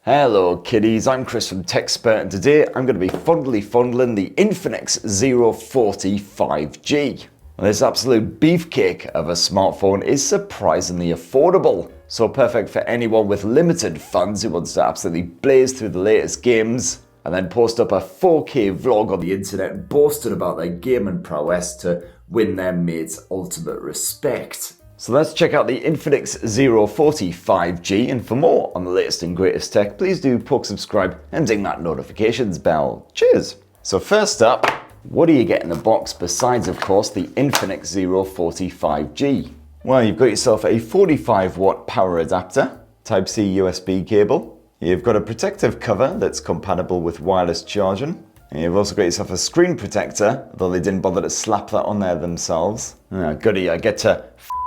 Hello kiddies, I'm Chris from TechSpert and today I'm going to be fondly fondling the Infinix Zero 40 5G. This absolute beefcake of a smartphone is surprisingly affordable, so perfect for anyone with limited funds who wants to absolutely blaze through the latest games and then post up a 4K vlog on the internet boasting about their gaming prowess to win their mates' ultimate respect. So let's check out the Infinix Zero 40 5G, and for more on the latest and greatest tech, please do poke subscribe and ding that notifications bell. Cheers! So first up, what do you get in the box besides, of course, the Infinix Zero 40 5G? Well, you've got yourself a 45 watt power adapter, Type-C USB cable. You've got a protective cover that's compatible with wireless charging. And you've also got yourself a screen protector, though they didn't bother to slap that on there themselves. Goody, I get to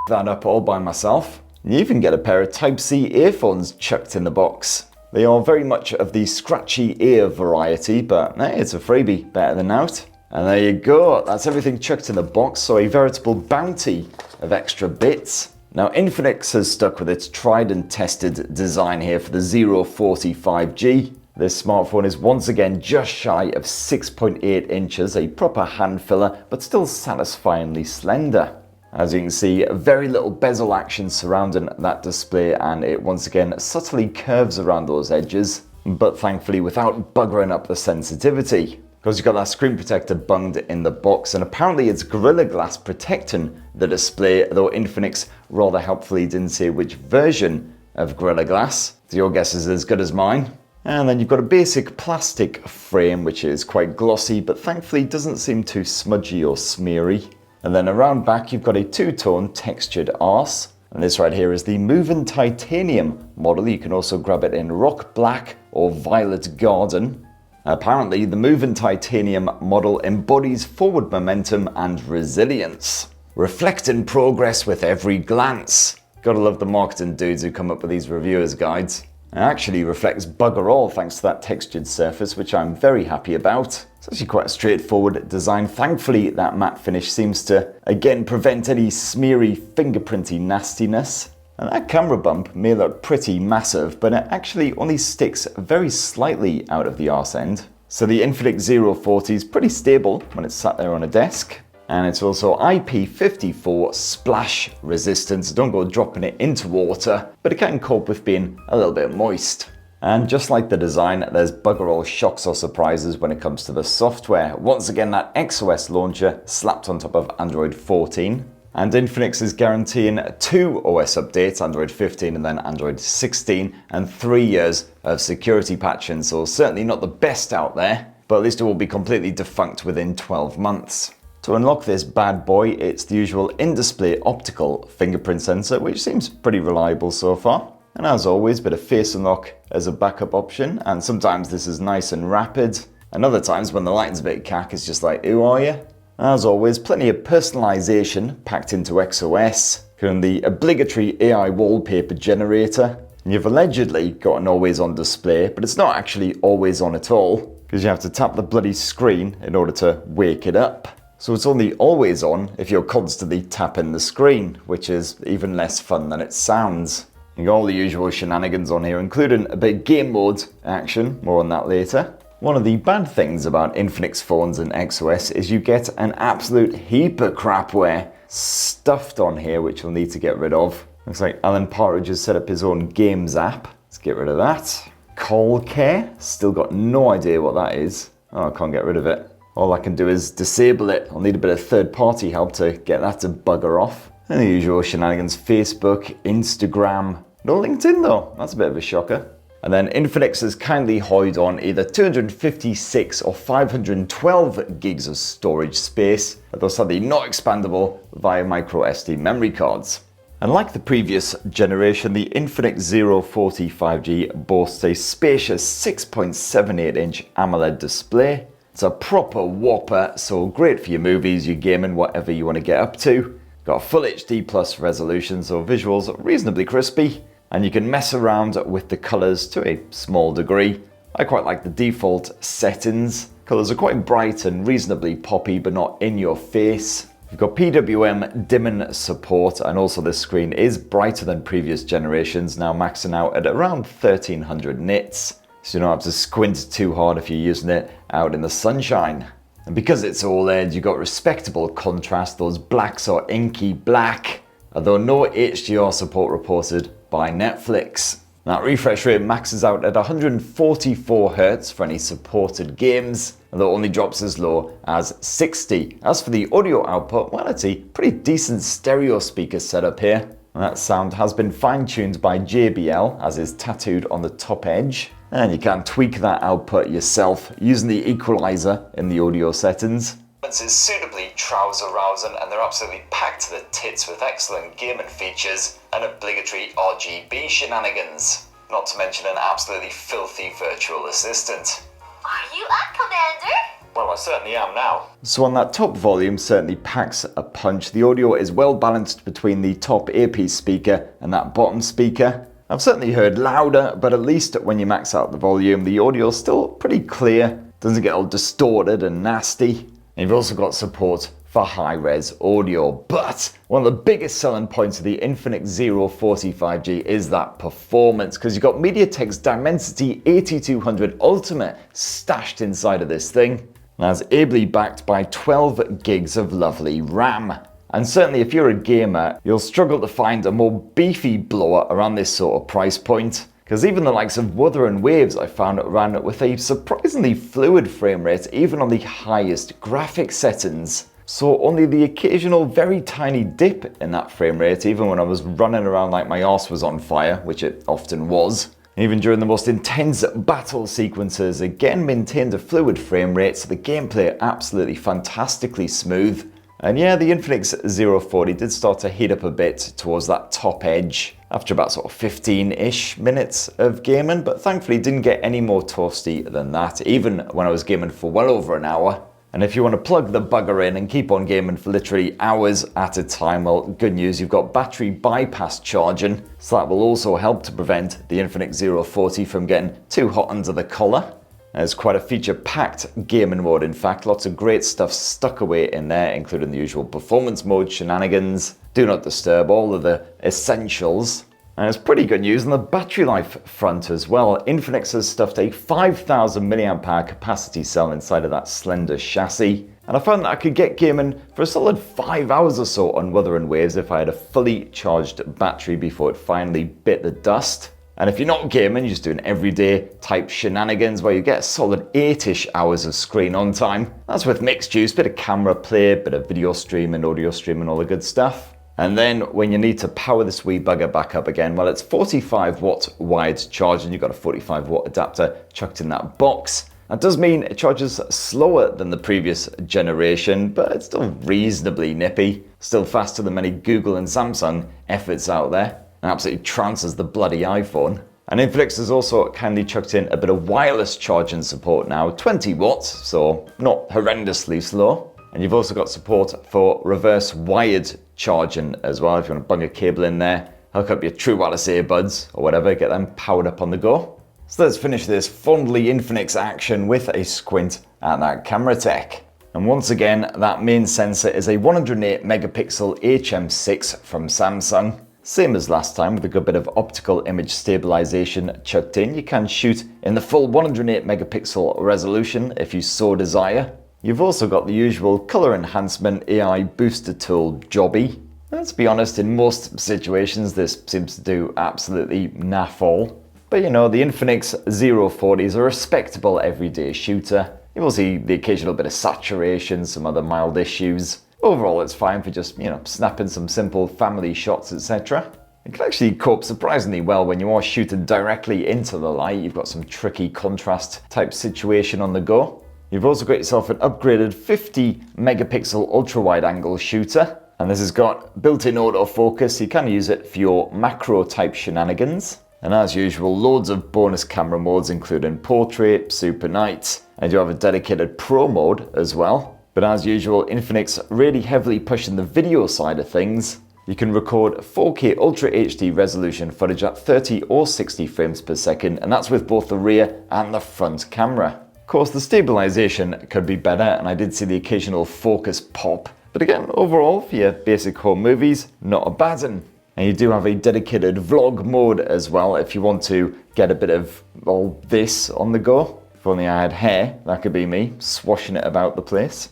that up all by myself. You even get a pair of Type-C earphones chucked in the box. They are very much of the scratchy ear variety, but hey, it's a freebie, better than out. And there you go, that's everything chucked in the box, so a veritable bounty of extra bits. Now Infinix has stuck with its tried and tested design here for the Zero 40 5G. This smartphone is once again just shy of 6.8 inches, a proper hand filler, but still satisfyingly slender. As you can see, very little bezel action surrounding that display, and it once again subtly curves around those edges, but thankfully without buggering up the sensitivity. Because you've got that screen protector bunged in the box, and apparently it's Gorilla Glass protecting the display, though Infinix rather helpfully didn't say which version of Gorilla Glass. So your guess is as good as mine. And then you've got a basic plastic frame which is quite glossy, but thankfully doesn't seem too smudgy or smeary. And then around back you've got a two-tone textured arse. And this right here is the moving titanium model. You can also grab it in rock black or violet garden. Apparently the moving titanium model embodies forward momentum and resilience, reflecting progress with every glance. Gotta love the marketing dudes who come up with these reviewers guides. It actually reflects bugger all thanks to that textured surface, which I'm very happy about. It's actually quite a straightforward design. Thankfully, that matte finish seems to, again, prevent any smeary, fingerprinty nastiness. And that camera bump may look pretty massive, but it actually only sticks very slightly out of the arse end. So the Infinix Zero 40 is pretty stable when it's sat there on a desk. And it's also IP54 splash resistant, so don't go dropping it into water, but it can cope with being a little bit moist. And just like the design, there's bugger all shocks or surprises when it comes to the software. Once again, that XOS launcher slapped on top of Android 14. And Infinix is guaranteeing 2 OS updates, Android 15 and then Android 16, and 3 years of security patching, so certainly not the best out there, but at least it will be completely defunct within 12 months. To unlock this bad boy, it's the usual in-display optical fingerprint sensor, which seems pretty reliable so far. And as always, bit of face unlock as a backup option, and sometimes this is nice and rapid, and other times when the lighting's a bit cack, it's just like, who are you? As always, plenty of personalization packed into XOS, including the obligatory AI wallpaper generator. And you've allegedly got an always on display, but it's not actually always on at all, because you have to tap the bloody screen in order to wake it up. So it's only always on if you're constantly tapping the screen, which is even less fun than it sounds. You got all the usual shenanigans on here, including a bit of game mode action, more on that later. One of the bad things about Infinix phones and XOS is you get an absolute heap of crapware stuffed on here, which you'll need to get rid of. Looks like Alan Partridge has set up his own games app. Let's get rid of that. Call Care, still got no idea what that is. Oh, I can't get rid of it. All I can do is disable it. I'll need a bit of third-party help to get that to bugger off. And the usual shenanigans, Facebook, Instagram. No LinkedIn though, that's a bit of a shocker. And then Infinix has kindly hoyed on either 256 or 512 gigs of storage space, though sadly not expandable via micro SD memory cards. And like the previous generation, the Infinix Zero 40 5G boasts a spacious 6.78 inch AMOLED display. It's a proper whopper, so great for your movies, your gaming, whatever you want to get up to. Got full HD plus resolution, so visuals are reasonably crispy, and you can mess around with the colors to a small degree. I quite like the default settings. Colors are quite bright and reasonably poppy, but not in your face. You've got PWM dimming support, and also this screen is brighter than previous generations, now maxing out at around 1300 nits. So you don't have to squint too hard if you're using it out in the sunshine. And because it's OLED, you've got respectable contrast, those blacks are inky black, although no HDR support reported by Netflix. That refresh rate maxes out at 144 Hz for any supported games, although only drops as low as 60. As for the audio output, well, it's a pretty decent stereo speaker setup here. And that sound has been fine-tuned by JBL, as is tattooed on the top edge. And you can tweak that output yourself using the equalizer in the audio settings. It's suitably trouser-rousing, and they're absolutely packed to the tits with excellent gaming features and obligatory RGB shenanigans. Not to mention an absolutely filthy virtual assistant. Are you up, Commander? Well, I certainly am now. So on that top volume certainly packs a punch. The audio is well balanced between the top earpiece speaker and that bottom speaker. I've certainly heard louder, but at least when you max out the volume, the audio is still pretty clear. Doesn't get all distorted and nasty. And you've also got support for high-res audio. But one of the biggest selling points of the Infinix Zero 45G is that performance, because you've got MediaTek's Dimensity 8200 Ultimate stashed inside of this thing. And that's ably backed by 12 gigs of lovely RAM. And certainly if you're a gamer, you'll struggle to find a more beefy blower around this sort of price point. Because even the likes of Wuthering Waves I found ran with a surprisingly fluid frame rate even on the highest graphics settings. So only the occasional very tiny dip in that frame rate, even when I was running around like my arse was on fire, which it often was. Even during the most intense battle sequences, again maintained a fluid frame rate, so the gameplay absolutely fantastically smooth. And yeah, the Infinix Zero 40 did start to heat up a bit towards that top edge after about sort of 15-ish minutes of gaming, but thankfully didn't get any more toasty than that, even when I was gaming for well over an hour. And if you want to plug the bugger in and keep on gaming for literally hours at a time, well, good news, you've got battery bypass charging, so that will also help to prevent the Infinix Zero 40 from getting too hot under the collar. There's quite a feature-packed gaming mode, in fact, lots of great stuff stuck away in there, including the usual performance mode shenanigans, do not disturb, all of the essentials. And it's pretty good news on the battery life front as well. Infinix has stuffed a 5000 mAh capacity cell inside of that slender chassis. And I found that I could get gaming for a solid 5 hours or so on Wuthering Waves if I had a fully charged battery before it finally bit the dust. And if you're not gaming, you're just doing everyday type shenanigans where you get a solid 8-ish hours of screen on time. That's with mixed use, bit of camera play, bit of video streaming, audio streaming, all the good stuff. And then when you need to power this wee bugger back up again, well, it's 45 watt wired charging. You've got a 45 watt adapter chucked in that box. That does mean it charges slower than the previous generation, but it's still reasonably nippy. Still faster than many Google and Samsung efforts out there. And absolutely trances the bloody iPhone. And Infinix has also kindly chucked in a bit of wireless charging support now, 20 watts, so not horrendously slow. And you've also got support for reverse wired charging as well. If you want to bung a cable in there, hook up your true wireless earbuds or whatever, get them powered up on the go. So let's finish this fondly Infinix action with a squint at that camera tech. And once again, that main sensor is a 108 megapixel HM6 from Samsung. Same as last time, with a good bit of optical image stabilization chucked in. You can shoot in the full 108 megapixel resolution if you so desire. You've also got the usual color enhancement AI booster tool jobby. Let's be honest, in most situations this seems to do absolutely naff all. But you know, the Infinix Zero 40 is a respectable everyday shooter. You will see the occasional bit of saturation, some other mild issues. Overall, it's fine for just, snapping some simple family shots, etc. It can actually cope surprisingly well when you are shooting directly into the light. You've got some tricky contrast type situation on the go. You've also got yourself an upgraded 50 megapixel ultra wide angle shooter. And this has got built-in autofocus. You can use it for your macro type shenanigans. And as usual, loads of bonus camera modes, including portrait, super night, and you have a dedicated pro mode as well. But as usual, Infinix really heavily pushing the video side of things. You can record 4K Ultra HD resolution footage at 30 or 60 frames per second, and that's with both the rear and the front camera. Of course, the stabilization could be better, and I did see the occasional focus pop But again, overall, for your basic home movies, not a bad one. And you do have a dedicated vlog mode as well if you want to get a bit of all this on the go. If only I had hair, that could be me, swashing it about the place.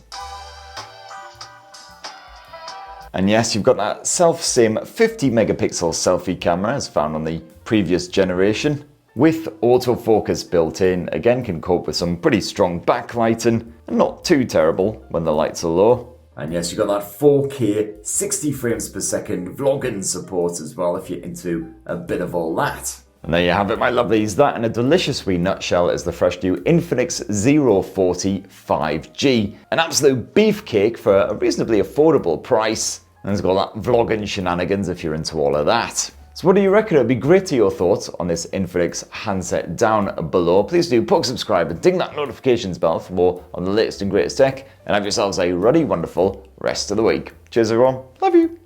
And yes, you've got that self-same 50 megapixel selfie camera as found on the previous generation. With autofocus built in, again can cope with some pretty strong backlighting and not too terrible when the lights are low. And yes, you've got that 4K 60 frames per second vlogging support as well if you're into a bit of all that. And there you have it, my lovelies. That in a delicious wee nutshell is the fresh new Infinix Zero 40 5G. An absolute beefcake for a reasonably affordable price. And it's got that vlogging shenanigans if you're into all of that. So what do you reckon? It'd be great to hear your thoughts on this Infinix handset down below. Please do poke subscribe and ding that notifications bell for more on the latest and greatest tech. And have yourselves a ruddy, wonderful rest of the week. Cheers everyone. Love you.